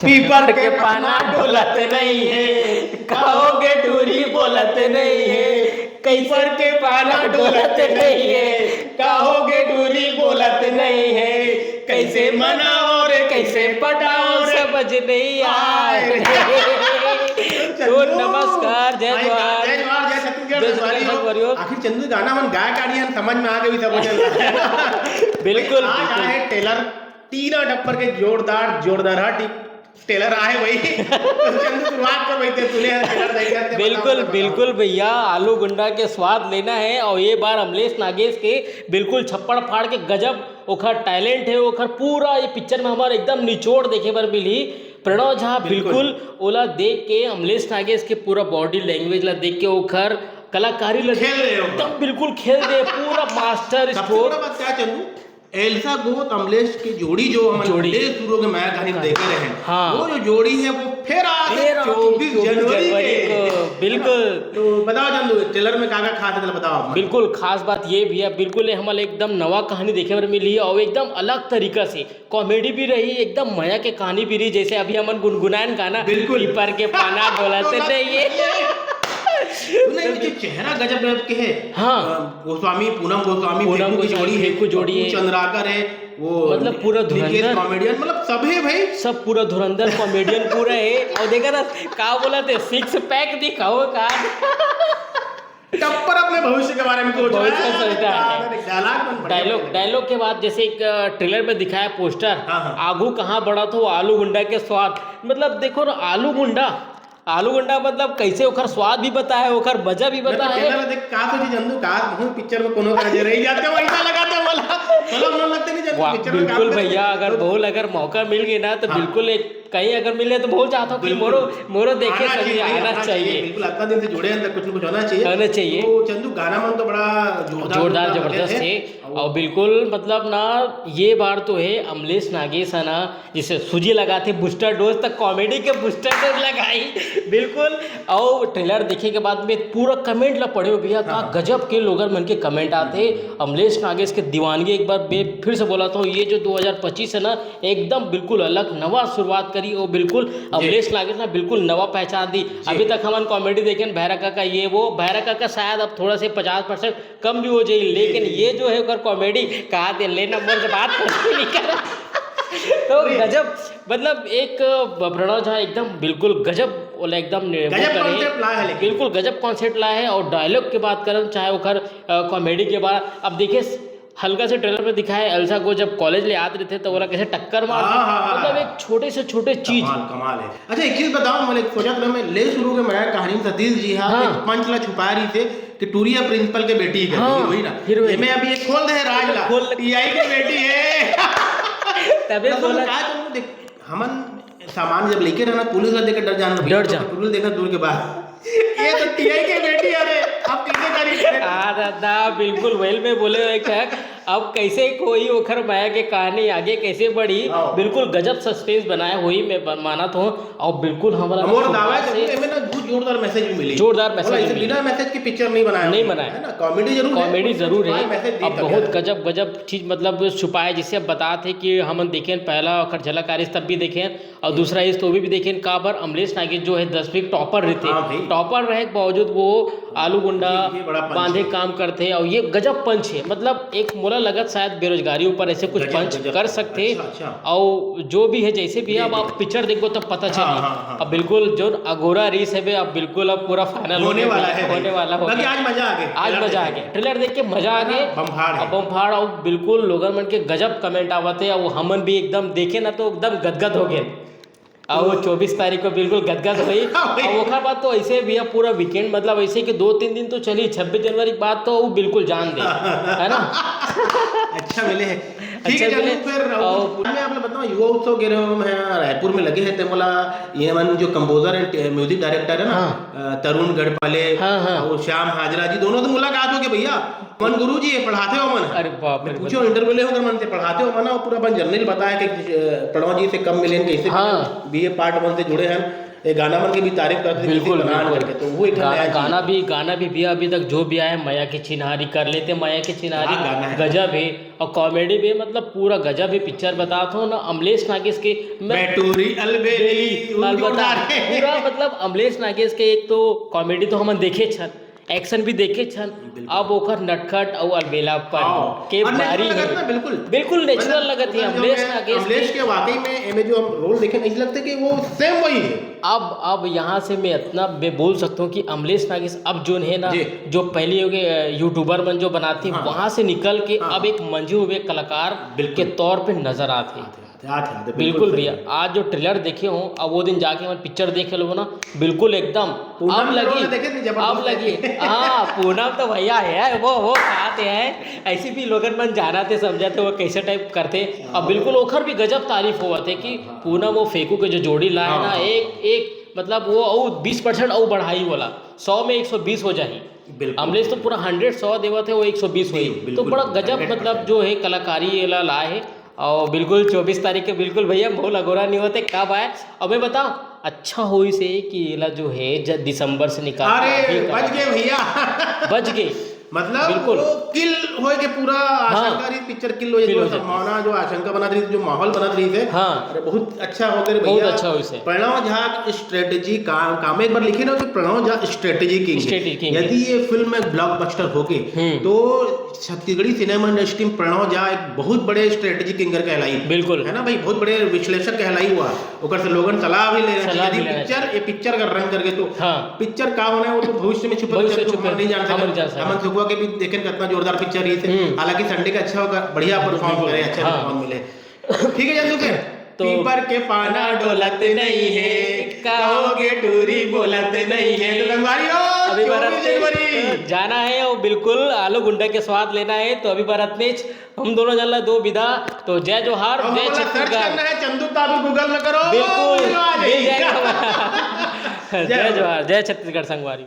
पीपर के पाना डोलत नहीं है, खाओगे टूरी बोलत नहीं है। पीपर के पाना डोलत नहीं है, खाओगे टूरी बोलत नहीं है। कैसे मनाओ रे कैसे पटाओ समझ नहीं आए। तो नमस्कार, जय जवाहर, जय जवाहर, जय छत्तीसगढ़। आखिर चंदू गाना मन गाय काढ़ी समझ में आ गई सब चल रहा है। बिल्कुल आज आए टेलर तीनों टप्पर के जोरदार हटी टेलर आए भाई। चंदू शुरुआत कर भाई तूने टेलर देखा। बिल्कुल बिल्कुल भैया, आलू गुंडा के स्वाद लेना है और ये बार अमलेश नागेश के बिल्कुल छप्पड़ फाड़ के गजब ओखर टैलेंट है। ओखर पूरा ये पिक्चर में हमारे एकदम निचोड़ देखे बर मिली। प्रणव झा बिल्कुल ओला देख के अमलेश नागेश के पूरा बॉडी लैंग्वेज ला देख के ओखर कलाकारी ला खेल रहे हो एकदम बिल्कुल खेल दे पूरा मास्टर स्ट्रोक। बात क्या चंदू, एल्सा गोत अमलेश की जोड़ी जो हम शुरू के मैं कहानी देखे रहे हैं, हाँ। वो जो जोड़ी है वो फिर 24 जनवरी को। बिल्कुल। तो बताओ चंदू ट्रेलर में क्या खास है बताओ आप। बिल्कुल खास बात ये भी है, बिल्कुल हमारे एकदम नवा कहानी देखे बर मिली है और एकदम अलग तरीका से कॉमेडी भी रही, एकदम मया के कहानी भी रही। जैसे अभी हमन गुनगुनान गाना बिल्कुल पीपर के पाना डोलते नहीं है। जो चेहरा गजब के है, हाँ। गोस्वामी पूनम गोस्वामी फेकू जोड़ी है, चंद्राकर है, वो मतलब पूरा धुरंधर कॉमेडियन, मतलब सब है भाई, सब पूरा धुरंधर कॉमेडियन पूरा है। और देखा ना का बोला थे, 6 पैक दिखाओ का टप्पर अपने भविष्य के बारे में सोचता है। डायलॉग के बाद जैसे एक ट्रेलर में दिखाया पोस्टर, हाँ। आगू कहाँ बढ़ा तो आलू गुंडा के स्वाद। मतलब देखो ना आलू गुंडा मतलब कैसे ओखर स्वाद भी बता है, ओखर मजा भी बता है। देख का सोची चंदू का पिक्चर में कोनो कर रही जाते हो ऐसा लगाते हो मतलब न लगते नहीं चंदू पिक्चर में। बिल्कुल भैया, अगर मौका मिल गया ना तो बिल्कुल एक कहीं अगर मिले तो बहुत चाहता हूँ कि मोरो देखे सभी आना चाहिए। बिल्कुल इतना दिन से जुड़े हैं, कुछ न कुछ होना चाहिए। तो चंदू गाना मन तो बड़ा जोरदार जबरदस्त है। और बिल्कुल मतलब ना ये बार तो है अमलेश नागेश है ना, जिसे सूजी लगाते बूस्टर डोज तक कॉमेडी के बूस्टर डोज लगाई बिल्कुल। और ट्रेलर देखे के बाद में पूरा कमेंट ला पढ़े हो भैया का गजब के लोगन मन के कमेंट आते। अमलेश नागेश के दीवानगी एक बार मैं फिर से बोला था, ये जो 2025 है ना एकदम बिल्कुल अलग नवा शुरुआत करी। वो बिल्कुल अमलेश नागेश ना बिल्कुल नवा पहचान दी। अभी तक हम कॉमेडी देखें भैरा काका ये वो, भैरा काका शायद अब थोड़ा से 50% कम भी हो जाए, लेकिन ये जो है कॉमेडी कहा दे लेना मोर से बात करते नहीं कर। तो गजब मतलब एक प्रणव झा एकदम बिल्कुल गजब एकदम बिल्कुल गजब कॉन्सेप्ट ला है। और डायलॉग की बात करें चाहे वो कॉमेडी के बाद, अब देखिए हल्का से ट्रेलर में दिखाया है एल्सा को जब कॉलेज ले आते थे तो बोला कैसे टक्कर मार, मतलब एक छोटे से छोटे चीज कमाल है। अच्छा एक चीज बताओ, मैंने सोचा था मैं ले शुरू के मैं कहानी में सतीश जी पंच ला छुपा रही थे कि टूरिया प्रिंसिपल के बेटी है, वही ना मैं अभी एक खोल दे राज ला टीआई की बेटी है। तबे बोला हमन सामान जब लेके रहना पुलिस ला देकर डर जाना, पुलिस देखना दूर के बाद ये तो टीआई की बेटी है रे, आप कैसे दादा बिल्कुल वेल में बोले अब कैसे कोई ओखर माया के कहानी आगे कैसे बढ़ी, बिल्कुल गजब सस्पेंस बनाया हुई मैं माना तो। और बिल्कुल हमारा दावा है ना जोरदार मैसेज भी मिली, जोरदार मैसेज बिना मैसेज की पिक्चर नहीं बनाया है ना, कॉमेडी जरूर है। अब बहुत गजब चीज मतलब छुपाए, जिसे अब बताते कि हम देखें पहला अखर झलक आरिस तब भी देखें और दूसरा इस तो भी देखें का बार अमलेश नागेश जो है 10वीं टॉपर रहते, टॉपर रहे के बावजूद वो आलू गुंडा बांधे काम करते। और ये गजब पंच है, मतलब एक मोला लगत शायद बेरोजगारी ऊपर ऐसे कुछ पंच कर सकते। और जो भी है जैसे भी है, अब आप पिक्चर देखो तब पता चले। अब बिल्कुल जो अगोरा रीस है अब बिल्कुल अब पूरा फाइनल होने वाला है। आज मजा आ गया ट्रेलर देख के मजा आ गए, बमफाड़। और बिल्कुल लोगन मन के गजब कमेंट आवते, और हमन भी एकदम देखे ना तो एकदम गदगद हो गए। और वो 24 तारीख को बिल्कुल गदगद हुई। और वो बात तो ऐसे भी है पूरा वीकेंड, मतलब ऐसे कि 2-3 दिन तो चली, 26 जनवरी के बाद तो वो बिल्कुल जान दे है ना। अच्छा मिले है, ठीक है। फिर मैं आपने बताऊं युवा उत्सव गिरे रायपुर में लगे हैं ते मोला ये मन जो कंपोजर है म्यूजिक डायरेक्टर है ना तरुण गढ़पाले और श्याम हाजरा जी दोनों तो मुलाकात हो गए भैया। मन गुरु जी पढ़ाते हो मन, अरे बाप रे, पूछो इंटरव्यू ले होकर मन से पढ़ाते हो मन, और पूरा अपन जर्नल बताया कि प्रणव जी से कब मिले कैसे बीए पार्ट 1 से जुड़े हैं। ये गाना मन की भी तारीफ करते थे बिल्कुल किसी बनान बिल्कुल। करके, तो वो एक नया चीज। गाना भी भी अभी तक जो भी आया है, माया की चिन्हारी कर लेते, माया की चिन्हारी हाँ, गाना है। गजब है। और कॉमेडी भी मतलब पूरा गजब है पिक्चर। बताता हूँ ना, अमलेश नागेश के बैटूरी अलबेली उनके अलबत्ता उड़ाने। पूरा मतलब अमलेश नागेश के एक तो कॉमेडी तो हम देखे छन, एक्शन भी देखे छन, अब ओकर नटखट और अलबेलापन के और बारी natural है। लगत ना, बिल्कुल बिल्कुल नेचुरल लगत है अमलेश नागेश अमलेश के वाकई में एमे जो हम रोल देखे नहीं लगते कि वो सेम वही है। अब यहाँ से मैं इतना मैं बोल सकता हूँ कि अमलेश नागेश अब जो है ना, जी। जो पहले हो गए यूट्यूबर मन जो बनाती हाँ। वहाँ से निकल के हाँ। अब एक मंझे हुए कलाकार बिल्कुल। के तौर पे नजर आते हैं। बिल्कुल भैया, आज जो ट्रेलर देखे हो, अब वो दिन जाके मैं पिक्चर देखे लो ना, बिल्कुल एकदम पूनम अब ने लगी, देखे थे, जबरदस्त अब लगी। देखे। हाँ पूनम तो भैया है, वो खाते हैं ऐसे भी लोगन मन जाना थे समझाते वो कैसे टाइप करते। अब बिल्कुल ओखर भी गजब तारीफ हुआ थे कि पूनम वो फेंकू के जो जोड़ी लाए ना, एक मतलब वो और 20% और बढ़ाई वाला 100 में 120 हो जाही। अमलेश तो पूरा 100 देवा थे, वो 120 हुई, तो बड़ा गजब मतलब जो है कलाकारी वाला लाए है। और बिल्कुल 24 तारीख के बिल्कुल भैया मोह लगोरा नहीं होते कब आए। और मैं बताऊं अच्छा हुई से कि ये जो है दिसंबर से निकाल अरे बच गए भैया बच गए मतलब बिल्कुल। वो किल होए के पूरा आशंका रही पिक्चर किल हो जो संभावना जो आशंका बना रही थी, जो माहौल बना रही थे। हाँ। अरे बहुत अच्छा हो गया भैया, बहुत अच्छा हुई से। प्रणव झा स्ट्रेटेजी काम एक बार लिखे ना कि प्रणव झा स्ट्रेटेजी किंग। यदि ये फिल्म में ब्लॉकबस्टर होके तो छत्तीसगढ़ी सिनेमा इंडस्ट्री में प्रणव झा एक बहुत बड़े स्ट्रेटेजी किंगर कहलाई, बिल्कुल है ना भाई, बहुत बड़े विश्लेषक कहलाई हुआ। ओकर से लोगन सलाह भी ले रहे हैं यदि पिक्चर का रन करके तो पिक्चर का होना है वो तो भविष्य में छुपा नहीं जान सकते। हमन सुबह के भी देखें कितना जोरदार पिक्चर रही थी, हालांकि संडे का अच्छा होगा, बढ़िया परफॉर्म करे, अच्छा रिस्पॉन्स मिले। ठीक है जल्दी फिर तो पीपर के पाना डोलत नहीं है, कहोगे टूरी बोलत नहीं है। तो संगवारी हो अभी बरत जाना है और बिल्कुल आलू गुंडा के स्वाद लेना है, तो अभी बरत में हम दोनों जन ला 2 विदा। तो जय जोहार, जय छत्तीसगढ़। करना है चंदू ताबी गूगल में करो, बिल्कुल जय जोहार, जय छत्तीसगढ़ संगवारी।